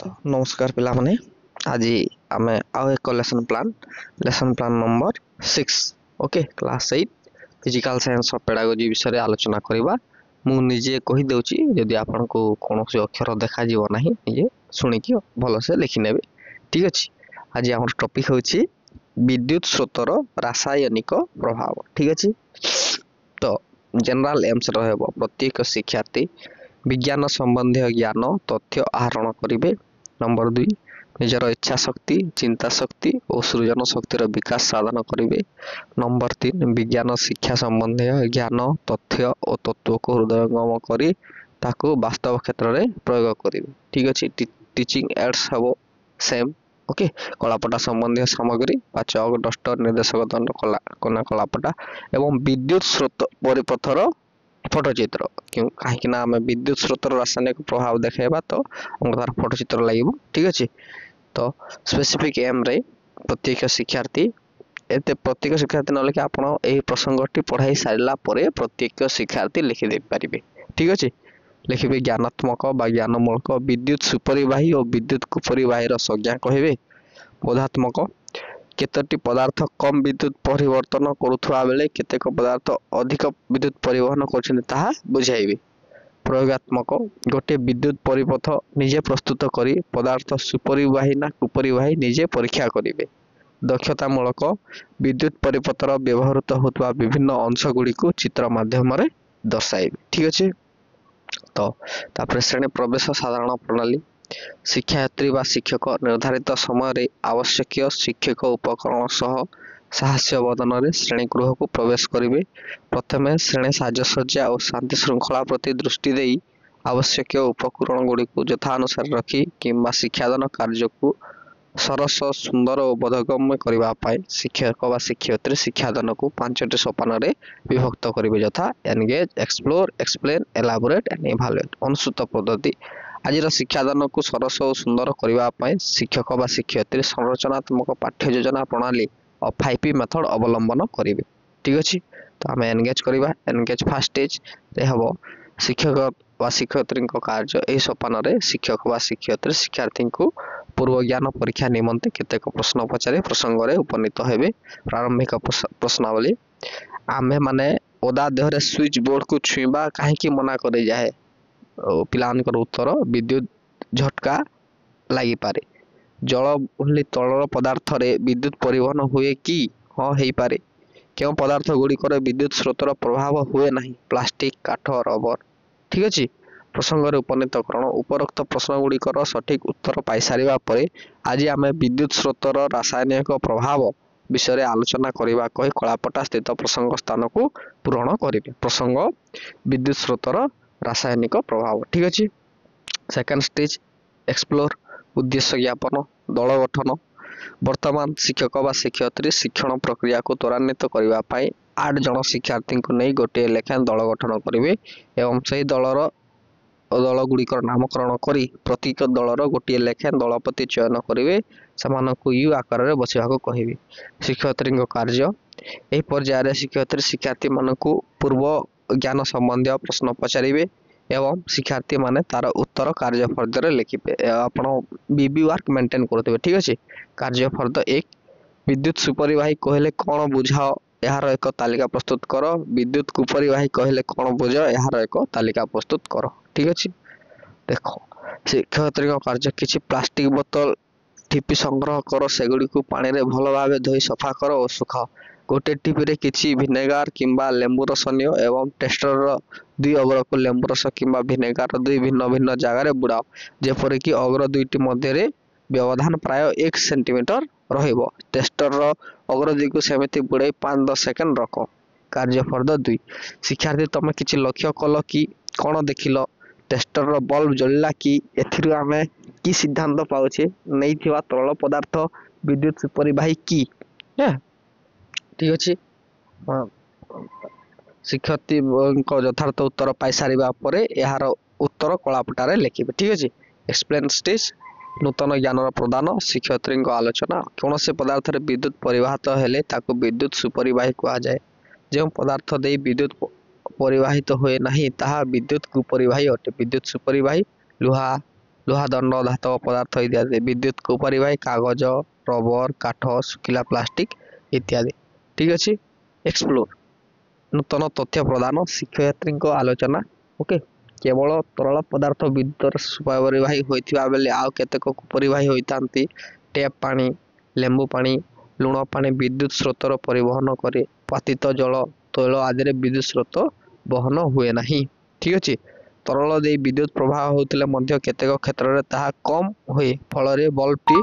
नमस्कार पिला माने आज आम आउ एक lesson plan number 6 okay class 8 physical science of pedagogy विषय आलोचना करबा मु निजे कहि देउची यदि आपन को कोनोसी अक्षर देखा जीव नाही निजे सुनि कि भलो से लिखि नेबे ठीक अछि। आज हमर टॉपिक होछि विद्युत स्रोतर रासायनिक प्रभाव ठीक अछि। तो जनरल एम्स रहबो प्रत्येक शिक्षार्थी विज्ञान संबंधी ज्ञान तथ्य आहरण करिवे। नंबर 2 निजर इच्छा शक्ति चिंता शक्ति और सृजन शक्तिर विकास साधन करिवे। नंबर 3 विज्ञान शिक्षा संबंधी ज्ञान तथ्य और तत्व को हृदयंगम करी ताकू वास्तव क्षेत्र में प्रयोग करिवे ठीक अछि। टीचिंग एड्स हबो सेम ओके। कलापटा संबंधी सामग्री बा चौक डस्टर निर्देशक दंड कलापटा एवं विद्युत स्रोत परिपथर फोटोचित्र क्यों कहीं ना आम विद्युत स्रोत रासायनिक प्रभाव देखेबा तो तार फोटोचित्र लगे ठीक अच्छे। तो स्पेसिफिक एम रे प्रत्येक शिक्षार्थी एते प्रत्येक शिक्षार्थी न लिखे आपण एही प्रसंगटी पढ़ाई सारिला परे प्रत्येक शिक्षार्थी लिखि दे पारिबे ठीक अच्छे। लिखिबे ज्ञानात्मक बा ज्ञानमूलक विद्युत सुपरिवाही और विद्युत कुपरिवाही रो संज्ञा कहिबे। बोधात्मक केतोटी पदार्थ कम विद्युत परिवर्तन करुथुआ बेले केतेक पदार्थ अधिक विद्युत परिवहन करछन ताहा बुझाइबे। प्रयोगात्मक गोटे विद्युत परिपथ निजे प्रस्तुत करी पदार्थ सुपरिवाही ना कुपरिवाही निजे परीक्षा करिवे। दक्षतामूलक विद्युत परिपथर व्यवहृत होतुआ विभिन्न अंश गुडी को चित्र माध्यम रे दर्शाइबे ठीक अछि। तो तापर श्रेणी प्रवेश साधारण प्रणाली शिक्षार्थी व शिक्षक निर्धारित समय आवश्यक शिक्षक उपकरण सह साहस्य बदन श्रेणी गृह को प्रवेश करेंगे। प्रथम श्रेणी साजसज्जा और शांति श्रृंखला प्रति दृष्टि दे आवश्यक उपकरण गुड़ी को यथानुसार रखी किंबा शिक्षादान कार्य को सरस सुंदर और बोधगम्य करने शिक्षक व शिक्षयित्री शिक्षादान को 5टी सोपान विभक्त करेंगे यथा engage explore explain elaborate and evaluate. अनुसूत पद्धति आज शिक्षादान को सरस और सुंदर करने शिक्षक व शिक्षयित्री संरचनात्मक पाठ्य योजना प्रणाली और 5P मेथड अवलंबन करेंगे ठीक अच्छे। तो आम एनगेज करवा एनगेज फास्ट स्टेज हम शिक्षक व शिक्षयित्री कार्य यही सोपान शिक्षक व शिक्षयित्री शिक्षार्थी को पूर्व ज्ञान परीक्षा निमंते केतेक प्रश्न पचारे प्रसंग में उपनीत हेबे। प्रारंभिक प्रश्नावली आमे माने ओदा देहरे स्विच बोर्ड को छुईबा काहेकि मना करे जाए पिलानकर उत्तर विद्युत झटका लगी पारे। जल भली तलर पदार्थ रे विद्युत परिवहन हुए कि हाँ हेई पारे। क्यों पदार्थ गुड़िकर विद्युत स्रोतर प्रभाव हुए नहीं प्लास्टिक काठ रबर ठीक अच्छे। प्रसंग उपनीतकरण उपरोक्त प्रश्न गुड़िकर सठिक उत्तर पाई सारिबा परे आज आम विद्युत स्रोतर रासायनिक प्रभाव विषय आलोचना करबा कही कलापटा स्थित प्रसंग स्थान को पूरण करेंगे। प्रसंग विद्युत स्रोतर रासायनिक प्रभाव ठीक अच्छे। सेकेंड स्टेज एक्सप्लोर उद्देश्य ज्ञापन दल गठन वर्तमान शिक्षक व शिक्षयित्री शिक्षण प्रक्रिया को त्वरान्वित करने 8 जन शिक्षार्थी को नहीं गोटे लेखा दल गठन करेंगे एवं से दल गुड़िकर नामकरण करी प्रत्येक दलर गोटे लेखा दलपति चयन करेंगे से यू आकार में बसवाक कहे। शिक्षयित्री कार्य यह पर्यायर शिक्षयित्री शिक्षार्थी मान पूर्व ज्ञान संबंधी प्रश्न पचारे एवं शिक्षार्थी माने तार उत्तर कार्य फर्दर लिखिबे आपण बीबी वर्क मेंटेन करते ठीक अच्छे। कार्य फर्द 1 विद्युत सुपरिवाही कहले कौन बुझाओ यार एक तालिका प्रस्तुत कर। विद्युत कुपरिवाही कहले कौन बुझ यार एक तालिका प्रस्तुत कर ठीक अच्छे। देखो शिक्षयित्री कार्य किसी प्लास्टिक बोतल टीपी संग्रह कर सेगुड़ी को पानी रे भल भाव धोई सफा कर और सुखाओ। गोटे टीपी रे किसी भिनेगार किंबा लेंबू रस नियो एवं टेस्टर 2 अग्र को लेंबू रस किंबा भिनेगार 2 भिन्न भिन्न जगार बुड़ाओ जेपरि कि अग्र 2टी मध्य व्यवधान प्राय 1 सेंटीमीटर रहिबो। टेस्टर अग्र 2 को सेमिति बुड़ाई 5-10 सेकेंड रख। कार्य फर्द 2 शिक्षार्थी तमे किछि लक्ष्य कल कि कौन देखिल टेस्टर बल्ब जलिला कि एथिरु आमे कि सिद्धांत पाउछे नहीं थिवा तरल पदार्थ विद्युत सुपरिवाही कि ठीक अच्छे। शिक्षार्थी यथार्थ उत्तर पाई सारिबा परे यार उत्तर कलापटारे लिखिबे ठीक अच्छे। एक्सप्लेन स्टेज नूतन ज्ञान प्रदान शिक्षयित्री आलोचना कौन से पदार्थ विद्युत परिवाहित हेले ताकू विद्युत सुपरिवाही कहा जाए। जो पदार्थ दे विद्युत परिवाहित हुए नहीं ताहा विद्युत कुपरिवाही अटे। विद्युत सुपरिवाही लुहा ଲୁହା ଦଣ୍ଡ ଧାତବ ପଦାର୍ଥ ଇତ୍ୟାଦି। ବିଦ୍ୟୁତକୁ ପରିବାହୀ କାଗଜ, ରବର, କାଠ, ଶୁଖିଲା ପ୍ଲାଷ୍ଟିକ ଇତ୍ୟାଦି। ଠିକ ଅଛି। ଏକ୍ସପ୍ଲୋର ନୂତନ ତଥ୍ୟ ପ୍ରଦାନ, ଶିକ୍ଷୟିତ୍ରୀଙ୍କ ଆଲୋଚନା। ଓକେ, କେବଳ ତରଳ ପଦାର୍ଥ ବିଦ୍ୟୁତର ସୁପରିବାହୀ ହୋଇଥିବା ବେଳେ ଆଉ କେତେକ କୁପରିବାହୀ ହୋଇଥାନ୍ତି। ଟ୍ୟାପ ପାଣି, ଲେମ୍ବୁ ପାଣି, ଲୁଣ ପାଣି ବିଦ୍ୟୁତ ସ୍ରୋତର ପରିବହନ କରେ। ପତିତ ଜଳ, ତୈଳ ଆଦିରେ ବିଦ୍ୟୁତ ସ୍ରୋତ ବହନ ହୁଏ ନାହିଁ। ଠିକ ଅଛି। ତରଳ ଦେଇ ବିଦ୍ୟୁତ ପ୍ରବାହ ହେଉଥିଲେ ମଧ୍ୟ କେତେକ କ୍ଷେତ୍ରରେ ତାହା କମ୍ ହୁଏ। ଫଳରେ ବଲ୍ବଟି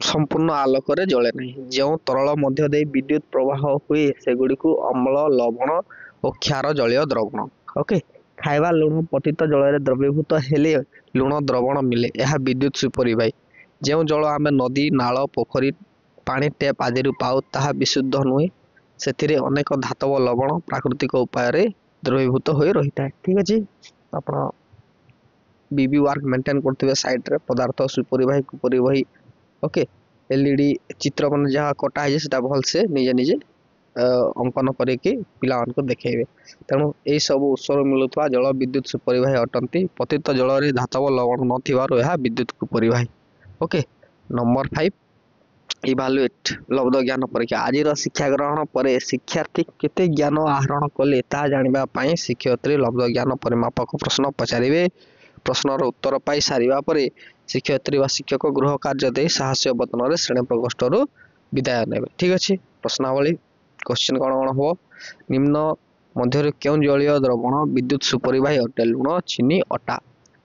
ସମ୍ପୂର୍ଣ୍ଣ ଆଲୋକରେ ଜଳେ ନାହିଁ। ଯେଉଁ ତରଳ ମଧ୍ୟ ଦେଇ ବିଦ୍ୟୁତ ପ୍ରବାହ ହୁଏ ସେଗୁଡ଼ିକୁ ଅମ୍ଳ, ଲବଣ ଓ କ୍ଷାର ଜଳୀୟ ଦ୍ରବଣ। ଓକେ, ଖାଇବା ଲୁଣ ପତିତ ଜଳରେ ଦ୍ରବୀଭୂତ ହେଲେ ଲୁଣ ଦ୍ରବଣ ମିଳେ। ଏହା ବିଦ୍ୟୁତ ସୁପରିବାହୀ। ଯେଉଁ ଜଳ ଆମେ ନଦୀ, ନାଳ, ପୋଖରୀ, ପାଣି ଟ୍ୟାପ ଆଦିରୁ ପାଉ ତାହା ବିଶୁଦ୍ଧ ନୁହେଁ। ସେଥିରେ ଅନେକ ଧାତବ ଲବଣ ପ୍ରାକୃତିକ ଉପାୟରେ ଦ୍ରବୀଭୂତ ହୋଇ ରହିଥାଏ। ଠିକ ଅଛି। ଆପଣ ବିବି ୱାର୍କ ମେଣ୍ଟେନ୍ କରୁଥିବେ ସାଇଟ୍ରେ ପଦାର୍ଥ ସୁପରିବାହୀ କୁପରିବାହୀ। ଓକେ, ଏଲଇଡି ଚିତ୍ର ମାନେ ଯାହା କଟା ହେଇଛି ସେଟା ଭଲସେ ନିଜେ ଅଙ୍କନ କରିକି ପିଲାମାନଙ୍କୁ ଦେଖେଇବେ। ତେଣୁ ଏହି ସବୁ ଉତ୍ସରୁ ମିଳୁଥିବା ଜଳ ବିଦ୍ୟୁତ ସୁପରିବାହୀ ଅଟନ୍ତି। ପତିତ ଜଳରେ ଧାତବ ଲବଣ ନଥିବାରୁ ଏହା ବିଦ୍ୟୁତ କୁପରିବାହୀ। ଓକେ, ନମ୍ବର 5 ଇଭାଲୁଏଟ୍ ଲବ୍ଧ ଜ୍ଞାନ ପରୀକ୍ଷା। ଆଜିର ଶିକ୍ଷା ଗ୍ରହଣ ପରେ ଶିକ୍ଷାର୍ଥୀ କେତେ ଜ୍ଞାନ ଆହରଣ କଲେ ତାହା ଜାଣିବା ପାଇଁ ଶିକ୍ଷୟିତ୍ରୀ ଲବ୍ଧ ଜ୍ଞାନ ପରିମାପକ ପ୍ରଶ୍ନ ପଚାରିବେ। ପ୍ରଶ୍ନର ଉତ୍ତର ପାଇ ସାରିବା ପରେ ଶିକ୍ଷୟିତ୍ରୀ ବା ଶିକ୍ଷକ ଗୃହ କାର୍ଯ୍ୟ ଦେଇ ସାହସ୍ୟ ବଦନରେ ଶ୍ରେଣୀ ପ୍ରକୋଷ୍ଠରୁ ବିଦାୟ ନେବେ। ଠିକ ଅଛି। ପ୍ରଶ୍ନାବଳୀ କ୍ୱେଶ୍ଚିନ୍ କ'ଣ ହେବ? ନିମ୍ନ ମଧ୍ୟରୁ କେଉଁ ଜଳୀୟ ଦ୍ରବଣ ବିଦ୍ୟୁତ ସୁପରିବାହୀ ଅଟେ? ଲୁଣ, ଚିନି, ଅଟା।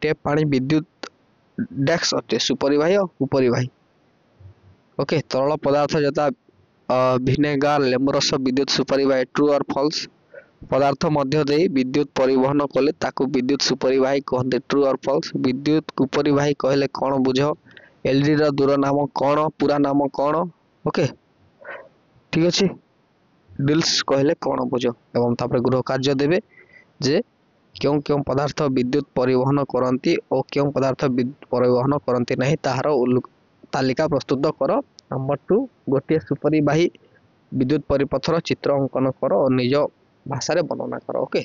ଟେପ୍ ପାଣି ବିଦ୍ୟୁତ ଡେସ୍କ ଅଟେ ସୁପରିବାହୀ ଓ କୁପରିବାହୀ। ଓକେ, ତରଳ ପଦାର୍ଥ ଯଥା ଭିନେଗାର, ଲେମ୍ବୁ ରସ ବିଦ୍ୟୁତ ସୁପରିବାହୀ। ଟ୍ରୁ ଅର୍ ଫଲ୍ସ? ପଦାର୍ଥ ମଧ୍ୟ ଦେଇ ବିଦ୍ୟୁତ ପରିବହନ କଲେ ତାକୁ ବିଦ୍ୟୁତ ସୁପରିବାହୀ କହନ୍ତି। ଟ୍ରୁ ଅର୍ ଫଲ୍ସ? ବିଦ୍ୟୁତ କୁପରିବାହୀ କହିଲେ କ'ଣ ବୁଝ? ଏଲଇଡିର ଦୂର ନାମ କ'ଣ? ପୁରା ନାମ କ'ଣ? ଓକେ, ଠିକ ଅଛି। ଡିଲ୍ସ କହିଲେ କ'ଣ ବୁଝ? ଏବଂ ତାପରେ ଗୃହ କାର୍ଯ୍ୟ ଦେବେ ଯେ କେଉଁ କେଉଁ ପଦାର୍ଥ ବିଦ୍ୟୁତ ପରିବହନ କରନ୍ତି ଓ କେଉଁ ପଦାର୍ଥ ବିଦ୍ୟୁତ ପରିବହନ କରନ୍ତି ନାହିଁ ତାହାର ତାଲିକା ପ୍ରସ୍ତୁତ କର। ନମ୍ବର 2 ଗୋଟିଏ ସୁପରିବାହୀ ବିଦ୍ୟୁତ ପରିପଥର ଚିତ୍ର ଅଙ୍କନ କର ଓ ନିଜ ଭାଷାରେ ବର୍ଣ୍ଣନା କର। ଓକେ,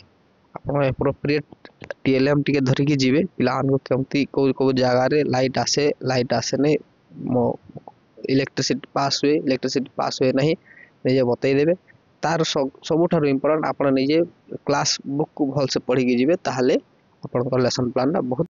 ଆପଣ ଏପ୍ରୋପ୍ରିଏଟ୍ ଟିଏଲ୍ଏମ୍ ଟିକେ ଧରିକି ଯିବେ। ପିଲାମାନଙ୍କୁ କେମିତି କେଉଁ ଜାଗାରେ ଲାଇଟ୍ ଆସେ, ଲାଇଟ୍ ଆସେନି, ଇଲେକ୍ଟ୍ରିସିଟି ପାସ୍ ହୁଏ ନାହିଁ ନିଜେ ବତେଇ ଦେବେ। ତାର ସବୁଠାରୁ ଇମ୍ପୋର୍ଟାଣ୍ଟ ଆପଣ ନିଜେ କ୍ଲାସ୍ ବୁକ୍କୁ ଭଲସେ ପଢ଼ିକି ଯିବେ, ତାହେଲେ ଆପଣଙ୍କର ଲେସନ୍ ପ୍ଲାନ୍ଟା ବହୁତ